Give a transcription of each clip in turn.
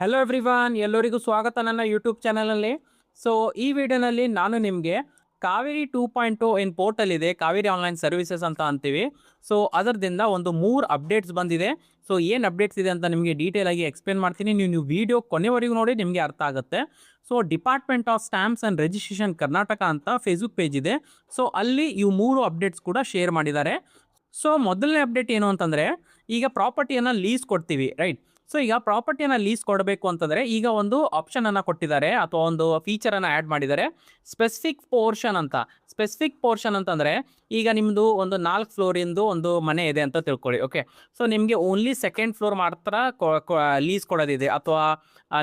Hello everyone, ಎಲ್ಲರಿಗೂ ಸ್ವಾಗತ ನನ್ನ ಯೂಟ್ಯೂಬ್ ಚಾನಲಲ್ಲಿ. ಸೊ ಈ ವಿಡಿಯೋನಲ್ಲಿ ನಾನು ನಿಮಗೆ ಕಾವೇರಿ 2.0 ಏನು ಪೋರ್ಟಲ್ ಇದೆ, ಕಾವೇರಿ ಆನ್ಲೈನ್ ಸರ್ವಿಸಸ್ ಅಂತ ಅಂತೀವಿ. ಸೊ ಅದರದಿಂದ ಒಂದು 3 ಅಪ್ಡೇಟ್ಸ್ ಬಂದಿದೆ. ಸೊ ಏನು ಅಪ್ಡೇಟ್ಸ್ ಇದೆ ಅಂತ ನಿಮಗೆ ಡೀಟೇಲ್ ಆಗಿ ಎಕ್ಸ್ಪ್ಲೇನ್ ಮಾಡ್ತೀನಿ. ನೀವು ವಿಡಿಯೋ ಕೊನೆವರೆಗೂ ನೋಡಿ ನಿಮಗೆ ಅರ್ಥ ಆಗುತ್ತೆ. So department of stamps and registration Karnataka ಅಂತ ಫೇಸ್ಬುಕ್ ಪೇಜ್ ಇದೆ. ಸೊ ಅಲ್ಲಿ ಇವು 3 ಅಪ್ಡೇಟ್ಸ್ ಕೂಡ ಶೇರ್ ಮಾಡಿದ್ದಾರೆ. ಸೊ ಮೊದಲನೇ ಅಪ್ಡೇಟ್ ಏನು ಅಂತಂದರೆ, ಈಗ ಪ್ರಾಪರ್ಟಿಯನ್ನು ಲೀಸ್ ಕೊಡ್ತೀವಿ, ರೈಟ್? ಸೊ ಈಗ ಪ್ರಾಪರ್ಟಿಯನ್ನು ಲೀಸ್ ಕೊಡಬೇಕು ಅಂತಂದರೆ ಈಗ ಒಂದು ಆಪ್ಷನನ್ನು ಕೊಟ್ಟಿದ್ದಾರೆ ಅಥವಾ ಒಂದು ಫೀಚರನ್ನು ಆ್ಯಡ್ ಮಾಡಿದ್ದಾರೆ, ಸ್ಪೆಸಿಫಿಕ್ ಪೋರ್ಷನ್ ಅಂತ. ಸ್ಪೆಸಿಫಿಕ್ ಪೋರ್ಷನ್ ಅಂತಂದರೆ ಈಗ ನಿಮ್ಮದು ಒಂದು 4 ಫ್ಲೋರಿಂದು ಒಂದು ಮನೆ ಇದೆ ಅಂತ ತಿಳ್ಕೊಳ್ಳಿ, ಓಕೆ? ಸೊ ನಿಮಗೆ ಓನ್ಲಿ ಸೆಕೆಂಡ್ ಫ್ಲೋರ್ ಮಾತ್ರ ಲೀಸ್ ಕೊಡೋದಿದೆ, ಅಥವಾ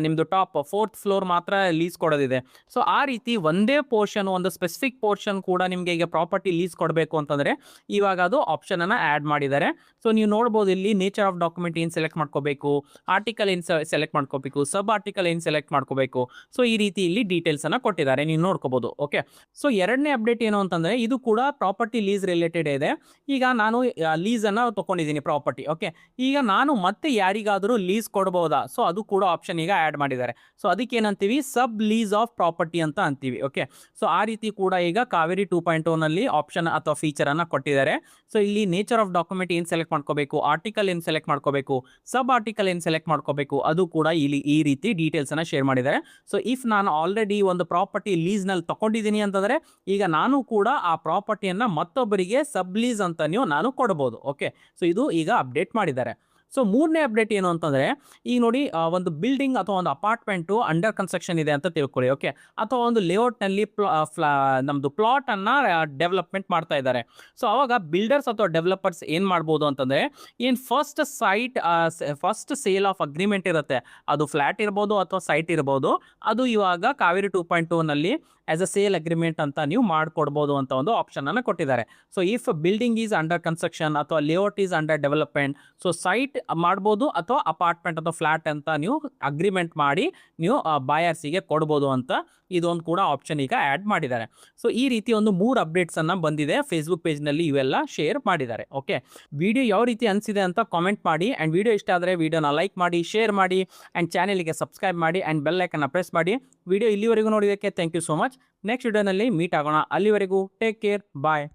ನಿಮ್ಮದು ಟಾಪ್ 4th ಫ್ಲೋರ್ ಮಾತ್ರ ಲೀಸ್ ಕೊಡೋದಿದೆ. ಸೊ ಆ ರೀತಿ ಒಂದೇ ಪೋರ್ಷನ್, ಒಂದು ಸ್ಪೆಸಿಫಿಕ್ ಪೋರ್ಷನ್ ಕೂಡ ನಿಮಗೆ ಈಗ ಪ್ರಾಪರ್ಟಿ ಲೀಸ್ ಕೊಡಬೇಕು ಅಂತಂದರೆ ಇವಾಗ ಅದು ಆಪ್ಷನನ್ನು ಆ್ಯಡ್ ಮಾಡಿದ್ದಾರೆ. ಸೊ ನೀವು ನೋಡ್ಬೋದು ಇಲ್ಲಿ ನೇಚರ್ ಆಫ್ ಡಾಕ್ಯುಮೆಂಟ್ ಏನು ಸೆಲೆಕ್ಟ್ ಮಾಡ್ಕೋಬೇಕು, ಆರ್ಟಿಕಲ್ ಏನು ಸೆಲೆಕ್ಟ್ ಮಾಡ್ಕೋಬೇಕು, ಸಬ್ ಆರ್ಟಿಕಲ್ ಏನು ಸೆಲೆಕ್ಟ್ ಮಾಡ್ಕೋಬೇಕು. ಸೊ ಈ ರೀತಿ ಇಲ್ಲಿ ಡೀಟೇಲ್ಸನ್ನು ಕೊಟ್ಟಿದ್ದಾರೆ, ನೀವು ನೋಡ್ಕೋಬೋದು, ಓಕೆ? ಸೊ ಎರಡನೇ ಅಪ್ಡೇಟ್ ಏನು ಅಂತಂದರೆ ಇದು ಕೂಡ ಪ್ರಾಪರ್ಟಿ ಲೀಸ್ ರಿಲೇಟೆಡ್ ಇದೆ. ಈಗ ನಾನು ಲೀಸನ್ನು ತೊಗೊಂಡಿದ್ದೀನಿ ಪ್ರಾಪರ್ಟಿ, ಓಕೆ? ಈಗ ನಾನು ಮತ್ತೆ ಯಾರಿಗಾದರೂ ಲೀಸ್ ಕೊಡ್ಬೋದಾ? ಸೊ ಅದು ಕೂಡ ಆಪ್ಷನ್ ಈಗ ಆ್ಯಡ್ ಮಾಡಿದ್ದಾರೆ. ಸೊ ಅದಕ್ಕೆ ಏನಂತೀವಿ, ಸಬ್ ಲೀಸ್ ಆಫ್ ಪ್ರಾಪರ್ಟಿ ಅಂತ ಅಂತೀವಿ, ಓಕೆ? ಸೊ ಆ ರೀತಿ ಕೂಡ ಈಗ ಕಾವೇರಿ 2.0 ನಲ್ಲಿ ಆಪ್ಷನ್ ಅಥವಾ ಫೀಚರನ್ನು ಕೊಟ್ಟಿದ್ದಾರೆ. ಸೊ ಇಲ್ಲಿ ನೇಚರ್ ಆಫ್ ಡಾಕ್ಯುಮೆಂಟ್ ಏನು ಸೆಲೆಕ್ಟ್ ಮಾಡ್ಕೋಬೇಕು, ಆರ್ಟಿಕಲ್ ಏನು ಸೆಲೆಕ್ಟ್ ಮಾಡ್ಕೋಬೇಕು, ಸಬ್ ಆರ್ಟಿಕಲ್ ಏನು ಸೆಲೆಕ್ಟ್ ಮಾಡ್ಕೋಬೇಕು, ಅದು ಕೂಡ ಇಲ್ಲಿ ಈ ರೀತಿ ಡೀಟೇಲ್ಸನ್ನು ಶೇರ್ ಮಾಡಿದ್ದಾರೆ. ಸೊ ಇಫ್ ನಾನು ಆಲ್ರೆಡಿ ಒಂದು ಪ್ರಾಪರ್ಟಿ ಲೀಸ್ನಲ್ಲಿ ತೊಗೊಂಡಿದ್ದೀನಿ ಅಂತಂದರೆ ಈಗ ನಾನು ಕೂಡ ಆ ಪ್ರಾಪರ್ಟಿಯನ್ನು ಮತ್ತೊಬ್ಬರಿಗೆ ಸಬ್ ಲೀಸ್ ಅಂತ ನಾನು ಕೊಡ್ಬೋದು, ಓಕೆ? ಸೊ ಇದು ಈಗ ಅಪ್ಡೇಟ್ ಮಾಡಿದ್ದಾರೆ. ಸೊ ಮೂರನೇ ಅಪ್ಡೇಟ್ ಏನು ಅಂತಂದರೆ, ಈಗ ನೋಡಿ ಒಂದು ಬಿಲ್ಡಿಂಗ್ ಅಥವಾ ಒಂದು ಅಪಾರ್ಟ್ಮೆಂಟು ಅಂಡರ್ ಕನ್ಸ್ಟ್ರಕ್ಷನ್ ಇದೆ ಅಂತ ತಿಳ್ಕೊಳ್ಳಿ, ಓಕೆ? ಅಥವಾ ಒಂದು ಲೇಔಟ್ನಲ್ಲಿ ನಮ್ಮದು ಪ್ಲಾಟನ್ನು ಡೆವಲಪ್ಮೆಂಟ್ ಮಾಡ್ತಾ ಇದ್ದಾರೆ. ಸೊ ಆವಾಗ ಬಿಲ್ಡರ್ಸ್ ಅಥವಾ ಡೆವಲಪರ್ಸ್ ಏನು ಮಾಡ್ಬೋದು ಅಂತಂದರೆ, ಏನು ಫಸ್ಟ್ ಸೇಲ್ ಆಫ್ ಅಗ್ರಿಮೆಂಟ್ ಇರುತ್ತೆ, ಅದು ಫ್ಲ್ಯಾಟ್ ಇರ್ಬೋದು ಅಥವಾ ಸೈಟ್ ಇರ್ಬೋದು, ಅದು ಇವಾಗ ಕಾವೇರಿ 2.0 ನಲ್ಲಿ ಆಸ್ ಅ ಸೇಲ್ ಅಗ್ರಿಮೆಂಟ್ ಅಂತ ನೀವು ಮಾಡಿಕೊಡ್ಬೋದು ಅಂತ ಒಂದು ಆಪ್ಷನನ್ನು ಕೊಟ್ಟಿದ್ದಾರೆ. So if building is under construction ಅಥವಾ layout is under development, so site ಮಾಡ್ಬೋದು ಅಥವಾ ಅಪಾರ್ಟ್ಮೆಂಟ್ ಅಥವಾ ಫ್ಲ್ಯಾಟ್ ಅಂತ ನೀವು ಅಗ್ರಿಮೆಂಟ್ ಮಾಡಿ ನೀವು ಬಾಯರ್ಸಿಗೆ ಕೊಡ್ಬೋದು ಅಂತ ಇದೊಂದು ಕೂಡ ಆಪ್ಷನ್ ಈಗ ಆ್ಯಡ್ ಮಾಡಿದ್ದಾರೆ. ಸೊ ಈ ರೀತಿ ಒಂದು 3 ಅಪ್ಡೇಟ್ಸನ್ನು ಬಂದಿದೆ ಫೇಸ್ಬುಕ್ ಪೇಜ್ನಲ್ಲಿ, ಇವೆಲ್ಲ ಶೇರ್ ಮಾಡಿದ್ದಾರೆ, ಓಕೆ? ವಿಡಿಯೋ ಯಾವ ರೀತಿ ಅನಿಸಿದೆ ಅಂತ ಕಾಮೆಂಟ್ ಮಾಡಿ. ಆ್ಯಂಡ್ ವಿಡಿಯೋ ಇಷ್ಟ ಆದರೆ ವಿಡಿಯೋನ ಲೈಕ್ ಮಾಡಿ, ಶೇರ್ ಮಾಡಿ, ಆ್ಯಂಡ್ ಚಾನಲ್ಗೆ ಸಬ್ಸ್ಕ್ರೈಬ್ ಮಾಡಿ, ಆ್ಯಂಡ್ ಬೆಲ್ ಐಕನ್ನ ಪ್ರೆಸ್ ಮಾಡಿ. ವಿಡಿಯೋ ಇಲ್ಲಿವರೆಗೂ ನೋಡಿದ್ದಕ್ಕೆ thank you so much. Next ವಿಡಿಯೋನಲ್ಲಿ ಮೀಟ್ ಆಗೋಣ. ಅಲ್ಲಿವರೆಗೂ ಟೇಕ್ ಕೇರ್, ಬಾಯ್.